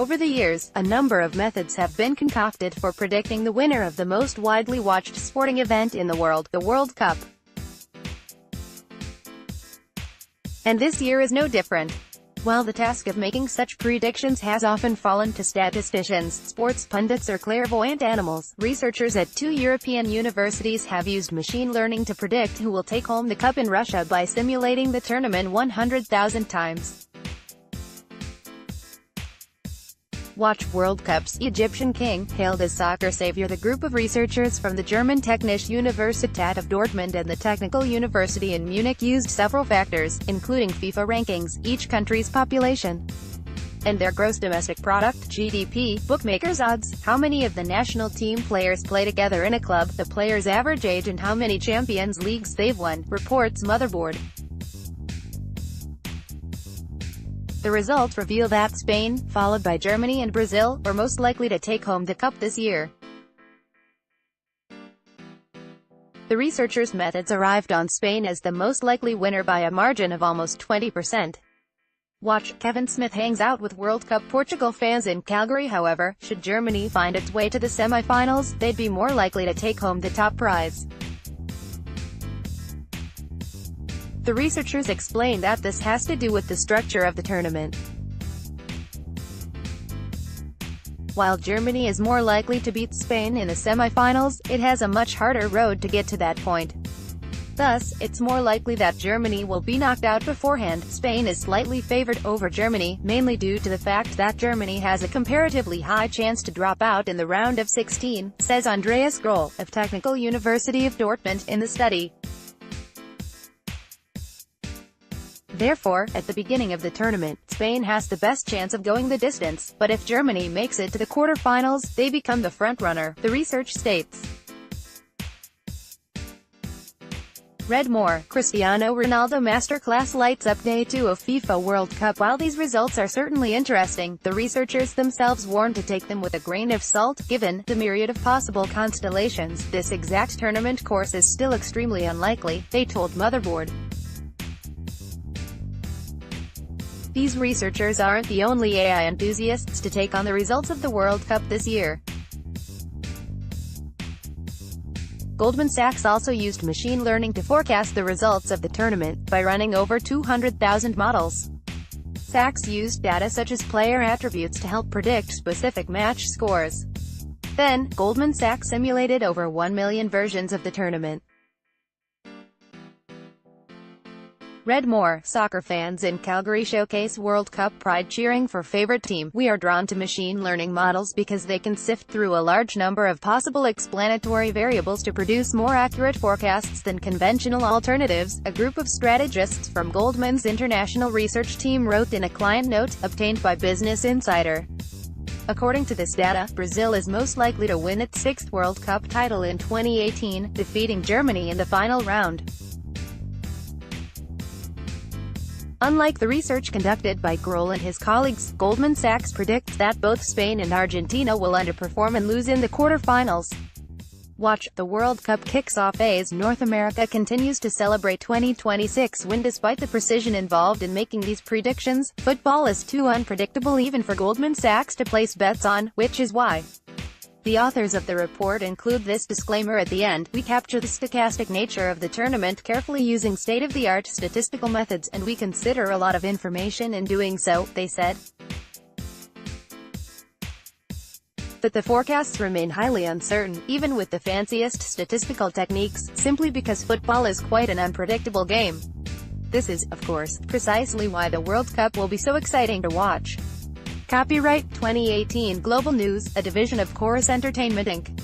Over the years, a number of methods have been concocted for predicting the winner of the most widely watched sporting event in the world, the World Cup. And this year is no different. While the task of making such predictions has often fallen to statisticians, sports pundits or clairvoyant animals, researchers at 2 European universities have used machine learning to predict who will take home the cup in Russia by simulating the tournament 100,000 times. Watch World Cup's Egyptian king, hailed as soccer savior. The group of researchers from the German Technische Universität of Dortmund and the Technical University in Munich used several factors, including FIFA rankings, each country's population, and their gross domestic product (GDP), bookmakers' odds, how many of the national team players play together in a club, the players' average age and how many Champions Leagues they've won, reports Motherboard. The results reveal that Spain, followed by Germany and Brazil, are most likely to take home the cup this year. The researchers' methods arrived on Spain as the most likely winner by a margin of almost 20%. Watch, Kevin Smith hangs out with World Cup Portugal fans in Calgary. However, should Germany find its way to the semi-finals, they'd be more likely to take home the top prize. The researchers explain that this has to do with the structure of the tournament. While Germany is more likely to beat Spain in the semi-finals, it has a much harder road to get to that point. Thus, it's more likely that Germany will be knocked out beforehand. Spain is slightly favored over Germany, mainly due to the fact that Germany has a comparatively high chance to drop out in the round of 16, says Andreas Grohl, of Technical University of Dortmund, in the study. Therefore, at the beginning of the tournament, Spain has the best chance of going the distance, but if Germany makes it to the quarter-finals, they become the frontrunner, the research states. Read more, Cristiano Ronaldo Masterclass lights up Day 2 of FIFA World Cup. While these results are certainly interesting, the researchers themselves warn to take them with a grain of salt. Given the myriad of possible constellations, this exact tournament course is still extremely unlikely, they told Motherboard. These researchers aren't the only AI enthusiasts to take on the results of the World Cup this year. Goldman Sachs also used machine learning to forecast the results of the tournament, by running over 200,000 models. Sachs used data such as player attributes to help predict specific match scores. Then, Goldman Sachs simulated over 1 million versions of the tournament. Read more, soccer fans in Calgary showcase World Cup pride cheering for favorite team. We are drawn to machine learning models because they can sift through a large number of possible explanatory variables to produce more accurate forecasts than conventional alternatives, a group of strategists from Goldman's international research team wrote in a client note, obtained by Business Insider. According to this data, Brazil is most likely to win its 6th World Cup title in 2018, defeating Germany in the final round. Unlike the research conducted by Grohl and his colleagues, Goldman Sachs predicts that both Spain and Argentina will underperform and lose in the quarter-finals. Watch, the World Cup kicks off as North America continues to celebrate 2026 win. Despite the precision involved in making these predictions, football is too unpredictable even for Goldman Sachs to place bets on, which is why the authors of the report include this disclaimer at the end: we capture the stochastic nature of the tournament carefully using state-of-the-art statistical methods, and we consider a lot of information in doing so, they said. But the forecasts remain highly uncertain, even with the fanciest statistical techniques, simply because football is quite an unpredictable game. This is, of course, precisely why the World Cup will be so exciting to watch. Copyright 2018 Global News, a division of Chorus Entertainment Inc.